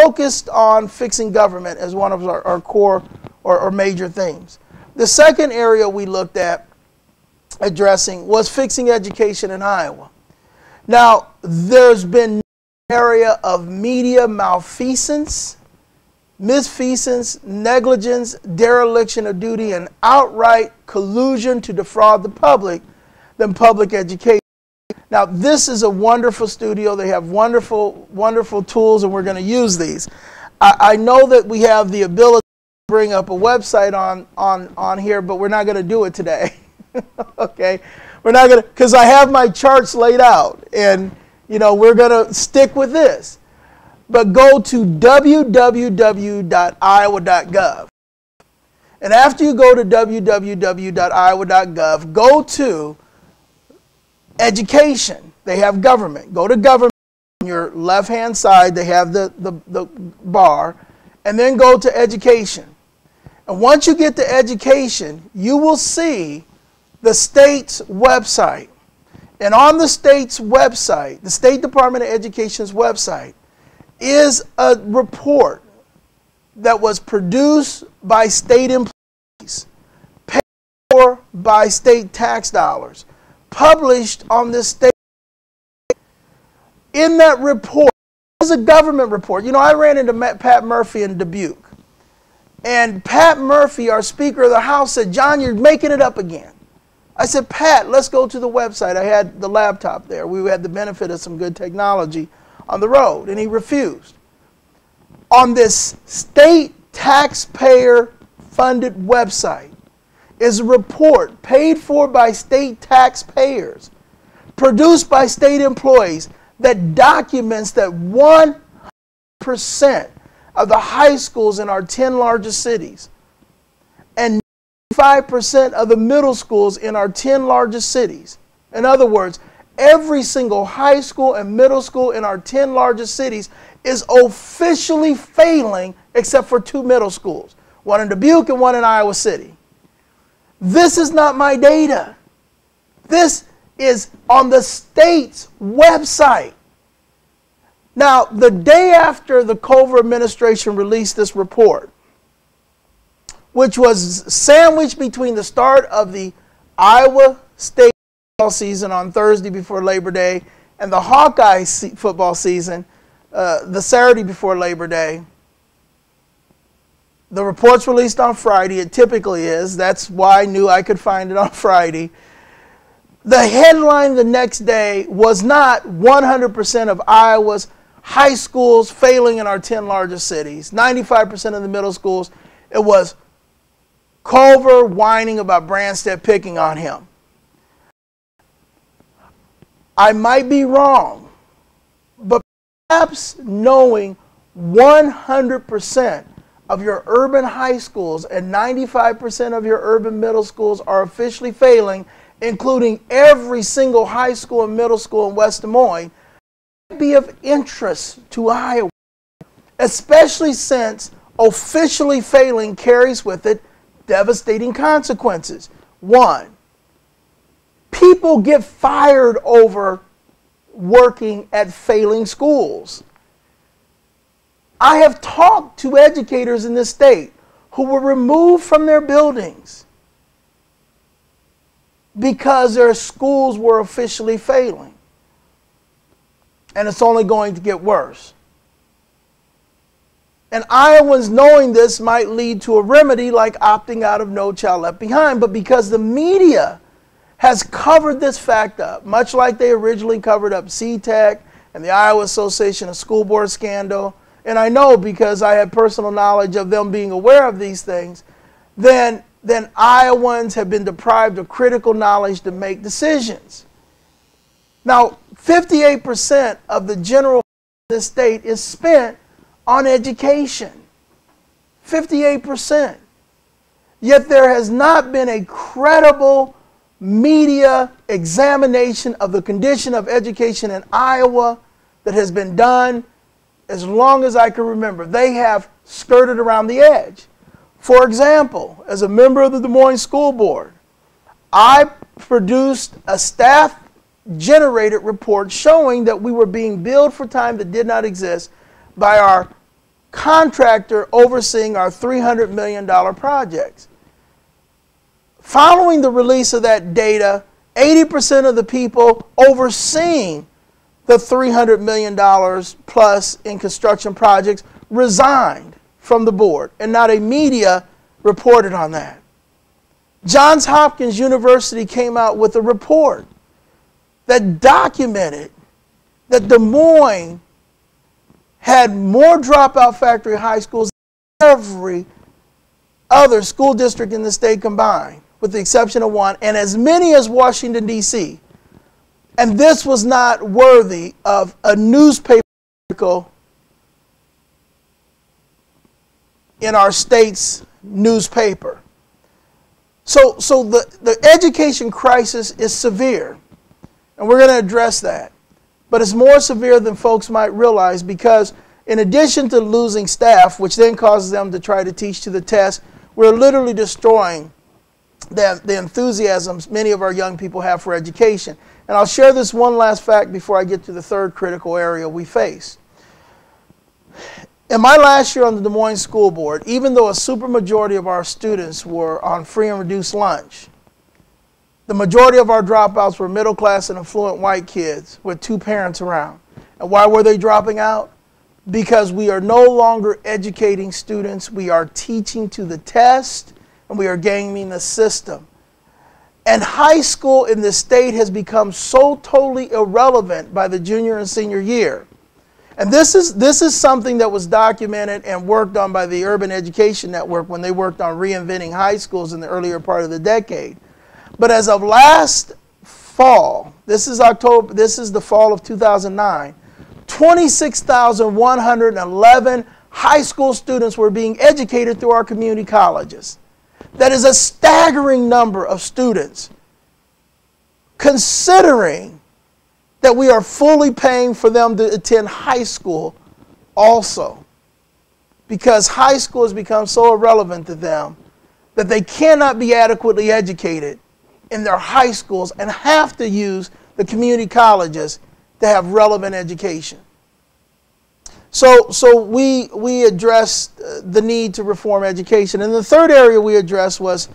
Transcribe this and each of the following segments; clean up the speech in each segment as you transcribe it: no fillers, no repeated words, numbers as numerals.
focused on fixing government as one of our core or major themes. The second area we looked at addressing was fixing education in Iowa. Now, there's been no area of media malfeasance, misfeasance, negligence, dereliction of duty, and outright collusion to defraud the public than public education. Now, this is a wonderful studio. They have wonderful, wonderful tools, and we're going to use these. I know that we have the ability to bring up a website on here, but we're not going to do it today. Okay? We're not going to, because I have my charts laid out, and, you know, we're going to stick with this. But go to www.iowa.gov. And after you go to www.iowa.gov, go to education. They have government. Go to government. On your left-hand side, they have the bar. And then go to education. And once you get to education, you will see the state's website. And on the state's website, the State Department of Education's website, is a report that was produced by state employees, paid for by state tax dollars, published on this state. In that report, it was a government report. You know, I ran into Pat Murphy in Dubuque. And Pat Murphy, our Speaker of the House, said, "John, you're making it up again." I said, "Pat, let's go to the website." I had the laptop there. We had the benefit of some good technology on the road, and he refused. On this state taxpayer-funded website is a report paid for by state taxpayers, produced by state employees, that documents that 100% of the high schools in our 10 largest cities and 95% of the middle schools in our 10 largest cities. In other words, every single high school and middle school in our 10 largest cities is officially failing except for 2 middle schools, one in Dubuque and one in Iowa City. This is not my data. This is on the state's website. Now, the day after the Culver administration released this report, which was sandwiched between the start of the Iowa State football season on Thursday before Labor Day and the Hawkeye football season the Saturday before Labor Day. The report's released on Friday. It typically is. That's why I knew I could find it on Friday. The headline the next day was not 100% of Iowa's high schools failing in our 10 largest cities, 95% of the middle schools. It was Culver whining about Branstad picking on him. I might be wrong, but perhaps knowing 100% of your urban high schools and 95% of your urban middle schools are officially failing, including every single high school and middle school in West Des Moines, might be of interest to Iowa, especially since officially failing carries with it devastating consequences. One, people get fired over working at failing schools. I have talked to educators in this state who were removed from their buildings because their schools were officially failing. And it's only going to get worse. And Iowans knowing this might lead to a remedy like opting out of No Child Left Behind. But because the media has covered this fact up, much like they originally covered up CTEC and the Iowa Association of School Board scandal, and I know because I had personal knowledge of them being aware of these things, then Iowans have been deprived of critical knowledge to make decisions. Now, 58% of the general fund of this state is spent on education. 58%. Yet there has not been a credible media examination of the condition of education in Iowa that has been done as long as I can remember. They have skirted around the edge. For example, as a member of the Des Moines School Board, I produced a staff-generated report showing that we were being billed for time that did not exist by our contractor overseeing our $300 million projects. Following the release of that data, 80% of the people overseeing the $300 million plus in construction projects resigned from the board, and not a media reported on that. Johns Hopkins University came out with a report that documented that Des Moines had more dropout factory high schools than every other school district in the state combined, with the exception of one, and as many as Washington, D.C. And this was not worthy of a newspaper article in our state's newspaper. So the education crisis is severe, and we're going to address that. But it's more severe than folks might realize, because in addition to losing staff, which then causes them to try to teach to the test, we're literally destroying the enthusiasms many of our young people have for education. And I'll share this one last fact before I get to the third critical area we face. In my last year on the Des Moines School Board, even though a supermajority of our students were on free and reduced lunch, the majority of our dropouts were middle class and affluent white kids with two parents around. And why were they dropping out? Because we are no longer educating students. We are teaching to the test, and we are gaming the system. And high school in the state has become so totally irrelevant by the junior and senior year. And this is something that was documented and worked on by the Urban Education Network when they worked on reinventing high schools in the earlier part of the decade. But as of last fall, this is the fall of 2009, 26,111 high school students were being educated through our community colleges. That is a staggering number of students, considering that we are fully paying for them to attend high school also, because high school has become so irrelevant to them that they cannot be adequately educated in their high schools and have to use the community colleges to have relevant education. So we addressed the need to reform education. And the third area we addressed was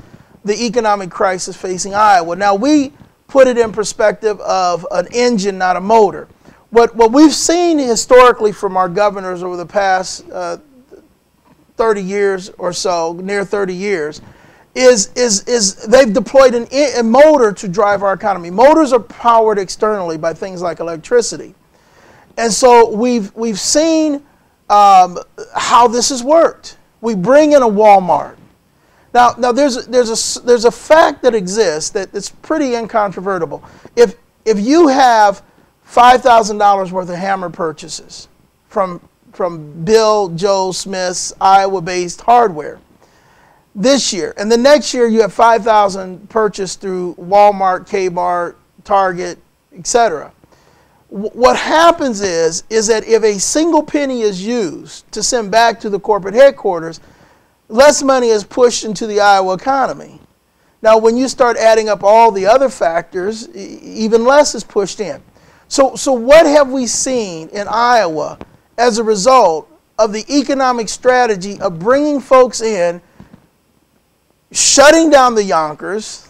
the economic crisis facing Iowa. Now, we put it in perspective of an engine, not a motor. What we've seen historically from our governors over the past 30 years or so, near 30 years, is they've deployed a motor to drive our economy. Motors are powered externally by things like electricity. And so we've seen how this has worked. We bring in a Walmart. Now there's a fact that exists that's pretty incontrovertible. If you have $5,000 worth of hammer purchases from Bill Joe Smith's Iowa-based hardware this year, and the next year you have 5,000 purchased through Walmart, Kmart, Target, etc. What happens is that if a single penny is used to send back to the corporate headquarters, less money is pushed into the Iowa economy. Now, when you start adding up all the other factors, even less is pushed in. So what have we seen in Iowa as a result of the economic strategy of bringing folks in, shutting down the Yonkers,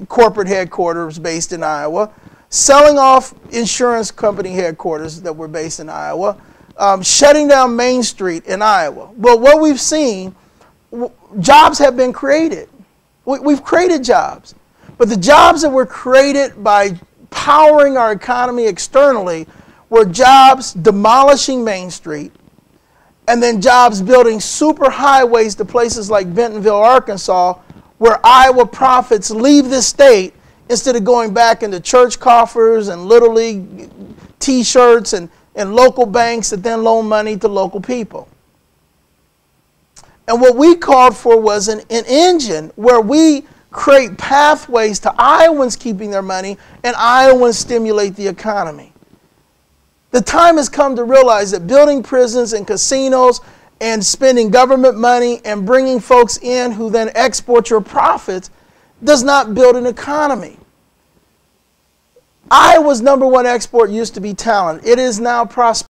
corporate headquarters based in Iowa, selling off insurance company headquarters that were based in Iowa, shutting down Main Street in Iowa? Well, what we've seen, jobs have been created. We've created jobs. But the jobs that were created by powering our economy externally were jobs demolishing Main Street, and then jobs building super highways to places like Bentonville, Arkansas, where Iowa profits leave the state instead of going back into church coffers and Little League T-shirts and local banks that then loan money to local people. And what we called for was an engine where we create pathways to Iowans keeping their money and Iowans stimulate the economy. The time has come to realize that building prisons and casinos and spending government money and bringing folks in who then export your profits does not build an economy. Iowa's #1 export used to be talent. It is now prosperity.